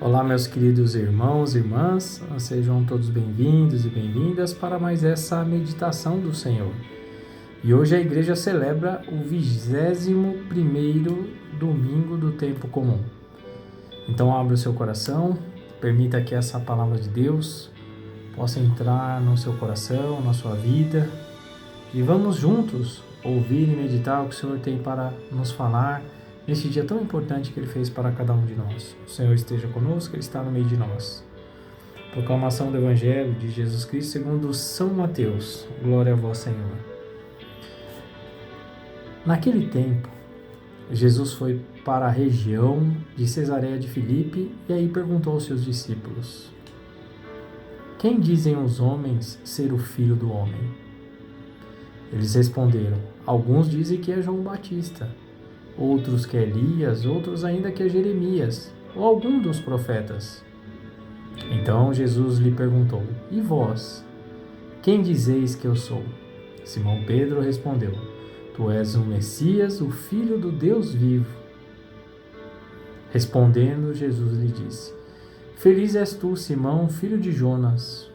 Olá, meus queridos irmãos e irmãs, sejam todos bem-vindos e bem-vindas para mais essa meditação do Senhor. E hoje a igreja celebra o 21º domingo do tempo comum. Então abra o seu coração, permita que essa palavra de Deus possa entrar no seu coração, na sua vida, e vamos juntos ouvir e meditar o que o Senhor tem para nos falar neste dia tão importante que Ele fez para cada um de nós. O Senhor esteja conosco, Ele está no meio de nós. Proclamação do Evangelho de Jesus Cristo segundo São Mateus. Glória a vós, Senhor. Naquele tempo, Jesus foi para a região de Cesareia de Filipe e aí perguntou aos seus discípulos: quem dizem os homens ser o Filho do Homem? Eles responderam: alguns dizem que é João Batista, outros que é Elias, outros ainda que é Jeremias, ou algum dos profetas. Então Jesus lhe perguntou: e vós, quem dizeis que eu sou? Simão Pedro respondeu: tu és o Messias, o Filho do Deus vivo. Respondendo, Jesus lhe disse: feliz és tu, Simão, filho de Jonas,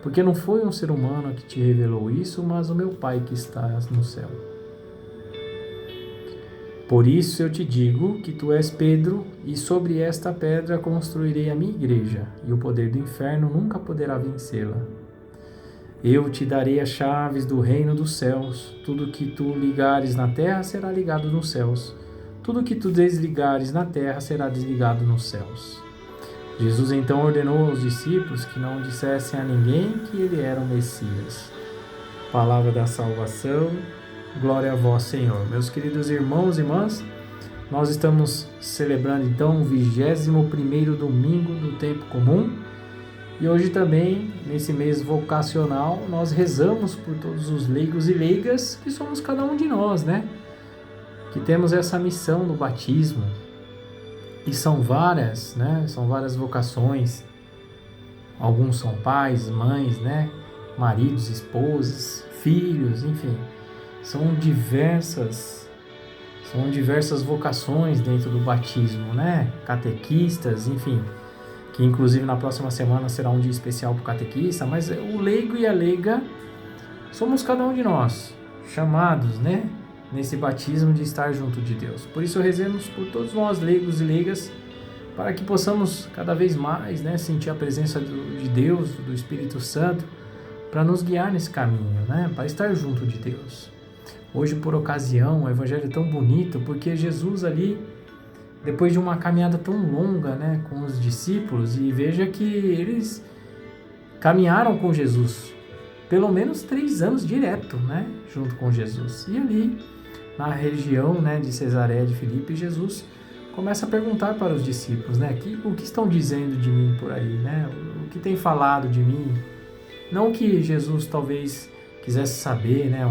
porque não foi um ser humano que te revelou isso, mas o meu Pai que está no céu. Por isso eu te digo que tu és Pedro, e sobre esta pedra construirei a minha igreja, e o poder do inferno nunca poderá vencê-la. Eu te darei as chaves do reino dos céus. Tudo que tu ligares na terra será ligado nos céus. Tudo que tu desligares na terra será desligado nos céus. Jesus então ordenou aos discípulos que não dissessem a ninguém que ele era o Messias. Palavra da salvação. Glória a vós, Senhor. Meus queridos irmãos e irmãs, nós estamos celebrando então o 21º domingo do tempo comum, e hoje também, nesse mês vocacional, nós rezamos por todos os leigos e leigas, que somos cada um de nós, né? Que temos essa missão do batismo, e são várias, né? São várias vocações. Alguns são pais, mães, né? Maridos, esposas, filhos, enfim. São diversas vocações dentro do batismo, né? Catequistas, enfim, que inclusive na próxima semana será um dia especial para o catequista, mas o leigo e a leiga somos cada um de nós, chamados, né? Nesse batismo de estar junto de Deus. Por isso rezemos por todos nós, leigos e leigas, para que possamos cada vez mais, né, sentir a presença de Deus, do Espírito Santo, para nos guiar nesse caminho, né? Para estar junto de Deus. Hoje, por ocasião, o Evangelho é tão bonito, porque Jesus ali, depois de uma caminhada tão longa, né, com os discípulos, e veja que eles caminharam com Jesus, pelo menos 3 anos direto, né, junto com Jesus. E ali, na região, né, de Cesareia de Filipe, Jesus começa a perguntar para os discípulos, né, o que estão dizendo de mim por aí, né, o que tem falado de mim. Não que Jesus talvez quisesse saber, né,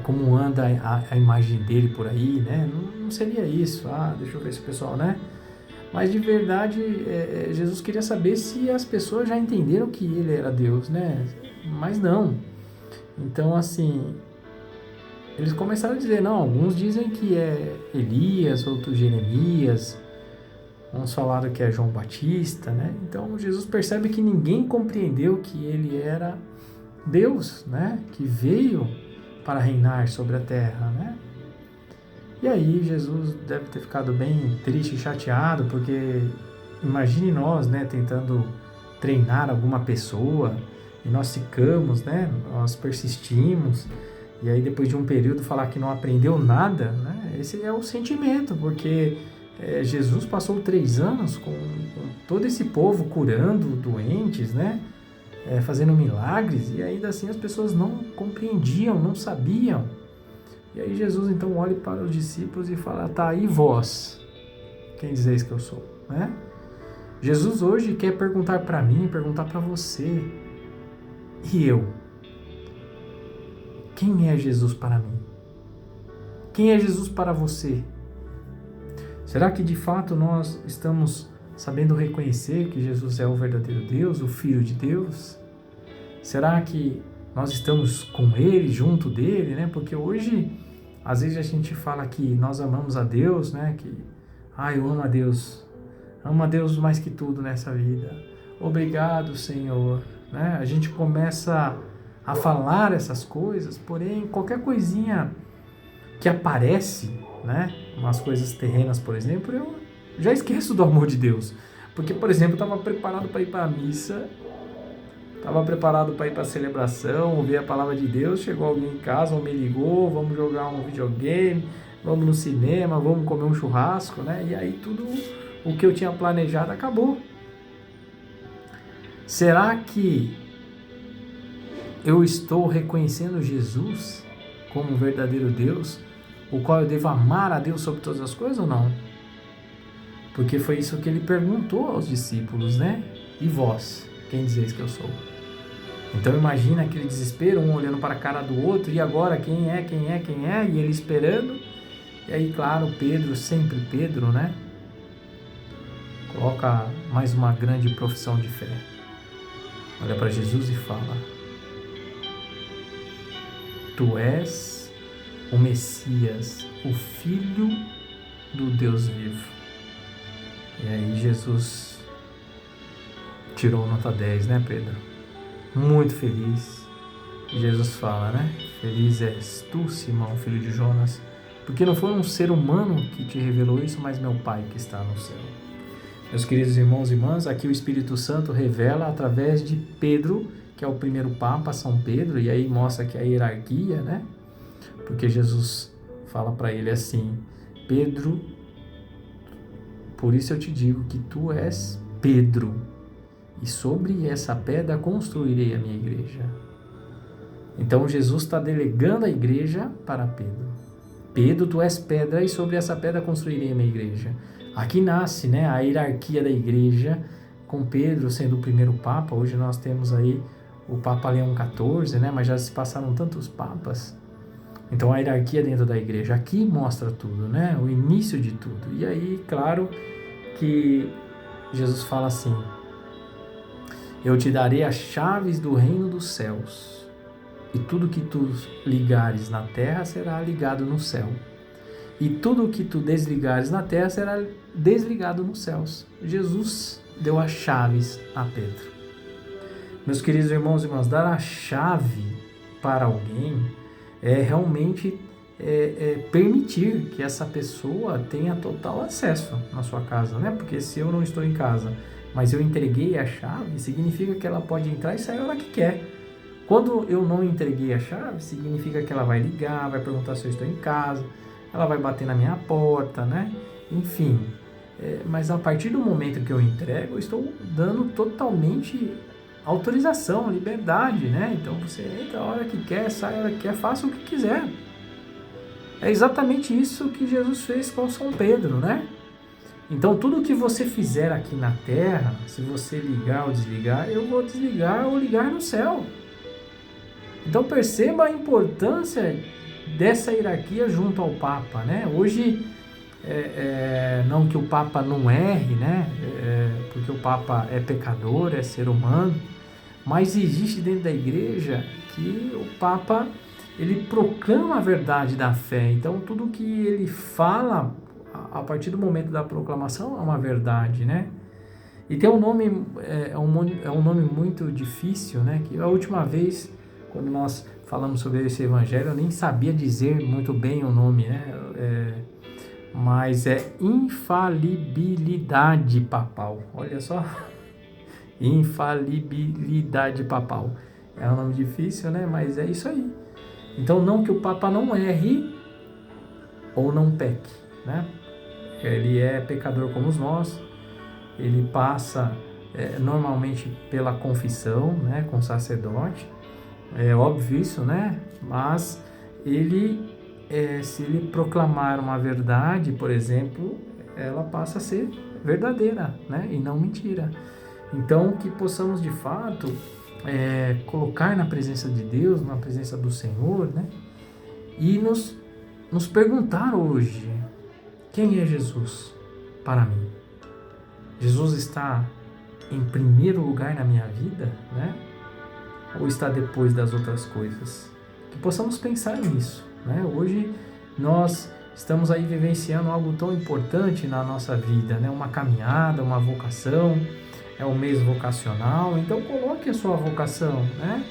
como anda a imagem dele por aí, né? Não seria isso. Deixa eu ver se o pessoal, né? Mas de verdade, Jesus queria saber se as pessoas já entenderam que ele era Deus, né? Mas não. Então, assim, eles começaram a dizer, não, alguns dizem que é Elias, outros Jeremias, uns falaram que é João Batista, né? Então, Jesus percebe que ninguém compreendeu que ele era Deus, né? Que veio para reinar sobre a terra, né? E aí Jesus deve ter ficado bem triste e chateado, porque imagine nós, né, tentando treinar alguma pessoa, e nós ficamos, né, nós persistimos, e aí depois de um período falar que não aprendeu nada, né? Esse é o sentimento, porque Jesus passou 3 anos com todo esse povo curando doentes, né? Fazendo milagres, e ainda assim as pessoas não compreendiam, não sabiam. E aí Jesus então olha para os discípulos e fala: tá, e vós? Quem dizeis que eu sou? Né? Jesus hoje quer perguntar para mim, perguntar para você: e eu? Quem é Jesus para mim? Quem é Jesus para você? Será que de fato nós estamos sabendo reconhecer que Jesus é o verdadeiro Deus, o Filho de Deus? Será que nós estamos com Ele, junto dEle, né? Porque hoje, às vezes a gente fala que nós amamos a Deus, né? Que Eu amo a Deus. Amo a Deus mais que tudo nessa vida. Obrigado, Senhor. Né? A gente começa a falar essas coisas, porém, qualquer coisinha que aparece, né? Umas coisas terrenas, por exemplo, eu já esqueço do amor de Deus. Porque, por exemplo, eu estava preparado para ir para a missa, estava preparado para ir para a celebração, ouvir a palavra de Deus, chegou alguém em casa, ou me ligou, vamos jogar um videogame, vamos no cinema, vamos comer um churrasco, né? E aí tudo o que eu tinha planejado acabou. Será que eu estou reconhecendo Jesus como um verdadeiro Deus, o qual eu devo amar a Deus sobre todas as coisas ou não? Porque foi isso que ele perguntou aos discípulos, né? E vós, quem dizeis que eu sou? Então imagina aquele desespero, um olhando para a cara do outro, e agora quem é? E ele esperando. E aí, claro, Pedro, sempre Pedro, né? Coloca mais uma grande profissão de fé. Olha para Jesus e fala: Tu és o Messias, o Filho do Deus vivo. E aí Jesus tirou nota 10, né, Pedro? Muito feliz. E Jesus fala, né? Feliz és tu, Simão, filho de Jonas, porque não foi um ser humano que te revelou isso, mas meu Pai que está no céu. Meus queridos irmãos e irmãs, aqui o Espírito Santo revela através de Pedro, que é o primeiro Papa, São Pedro, e aí mostra que a hierarquia, né? Porque Jesus fala para ele assim: Pedro, por isso eu te digo que tu és Pedro, e sobre essa pedra construirei a minha igreja. Então Jesus está delegando a igreja para Pedro. Pedro, tu és pedra, e sobre essa pedra construirei a minha igreja. Aqui nasce, né, a hierarquia da igreja, com Pedro sendo o primeiro Papa. Hoje nós temos aí o Papa Leão XIV, né, mas já se passaram tantos papas. Então a hierarquia dentro da igreja aqui mostra tudo, né, o início de tudo. E aí, claro que Jesus fala assim: eu te darei as chaves do reino dos céus, e tudo que tu ligares na terra será ligado no céu, e tudo que tu desligares na terra será desligado nos céus. Jesus deu as chaves a Pedro. Meus queridos irmãos e irmãs, dar a chave para alguém é realmente permitir que essa pessoa tenha total acesso na sua casa, né? Porque se eu não estou em casa, mas eu entreguei a chave, significa que ela pode entrar e sair a hora que quer. Quando eu não entreguei a chave, significa que ela vai ligar, vai perguntar se eu estou em casa, ela vai bater na minha porta, né? Enfim, mas a partir do momento que eu entrego, eu estou dando totalmente autorização, liberdade, né? Então você entra a hora que quer, sai a hora que quer, faça o que quiser. É exatamente isso que Jesus fez com São Pedro, né? Então tudo que você fizer aqui na terra, se você ligar ou desligar, eu vou desligar ou ligar no céu. Então perceba a importância dessa hierarquia junto ao Papa, né? Hoje, não que o Papa não erre, né? Porque o Papa é pecador, é ser humano, mas existe dentro da igreja que o Papa, ele proclama a verdade da fé. Então tudo que ele fala a partir do momento da proclamação é uma verdade, né? E tem um nome, é um nome muito difícil, né? Que a última vez, quando nós falamos sobre esse evangelho, eu nem sabia dizer muito bem o nome, né? Mas é infalibilidade papal. Olha só, infalibilidade papal. É um nome difícil, né? Mas é isso aí. Então, não que o Papa não erre ou não peque, né? Ele é pecador como nós. Ele passa normalmente pela confissão, né? Com o sacerdote. É óbvio isso, né? Mas ele, se ele proclamar uma verdade, por exemplo, ela passa a ser verdadeira, né? E não mentira. Então, que possamos de fato colocar na presença de Deus, na presença do Senhor, né? E nos perguntar hoje: quem é Jesus para mim? Jesus está em primeiro lugar na minha vida, né? Ou está depois das outras coisas? Que possamos pensar nisso, né? Hoje nós estamos aí vivenciando algo tão importante na nossa vida, né? Uma caminhada, uma vocação, é um mês vocacional, então coloque a sua vocação, né?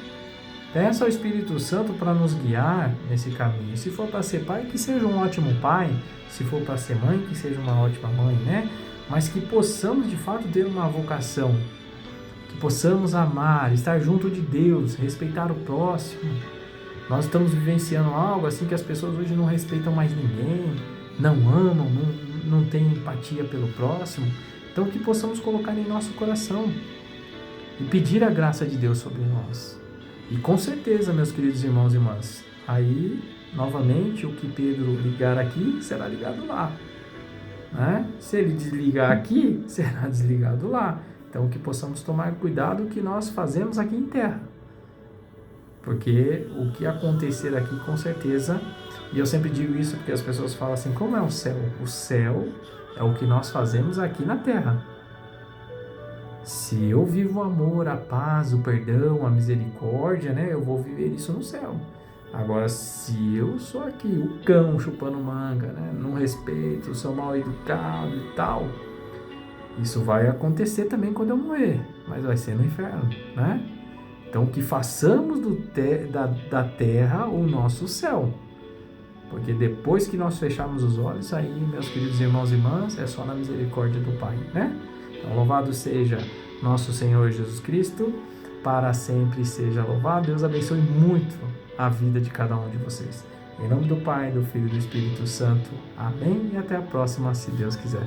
Peça ao Espírito Santo para nos guiar nesse caminho. Se for para ser pai, que seja um ótimo pai. Se for para ser mãe, que seja uma ótima mãe, né? Mas que possamos de fato ter uma vocação, que possamos amar, estar junto de Deus, respeitar o próximo. Nós estamos vivenciando algo assim que as pessoas hoje não respeitam mais ninguém, não amam, não têm empatia pelo próximo. Então que possamos colocar em nosso coração e pedir a graça de Deus sobre nós. E com certeza, meus queridos irmãos e irmãs, aí, novamente, o que Pedro ligar aqui, será ligado lá. Né? Se ele desligar aqui, será desligado lá. Então, que possamos tomar cuidado o que nós fazemos aqui em terra. Porque o que acontecer aqui, com certeza, e eu sempre digo isso porque as pessoas falam assim, como é o céu? O céu é o que nós fazemos aqui na terra. Se eu vivo o amor, a paz, o perdão, a misericórdia, né, eu vou viver isso no céu. Agora, se eu sou aqui o cão chupando manga, né, não respeito, sou mal educado e tal, isso vai acontecer também quando eu morrer, mas vai ser no inferno, né? Então, que façamos da terra o nosso céu. Porque depois que nós fecharmos os olhos, aí, meus queridos irmãos e irmãs, é só na misericórdia do Pai, né? Então, louvado seja nosso Senhor Jesus Cristo, para sempre seja louvado. Deus abençoe muito a vida de cada um de vocês. Em nome do Pai, do Filho e do Espírito Santo. Amém. E até a próxima, se Deus quiser.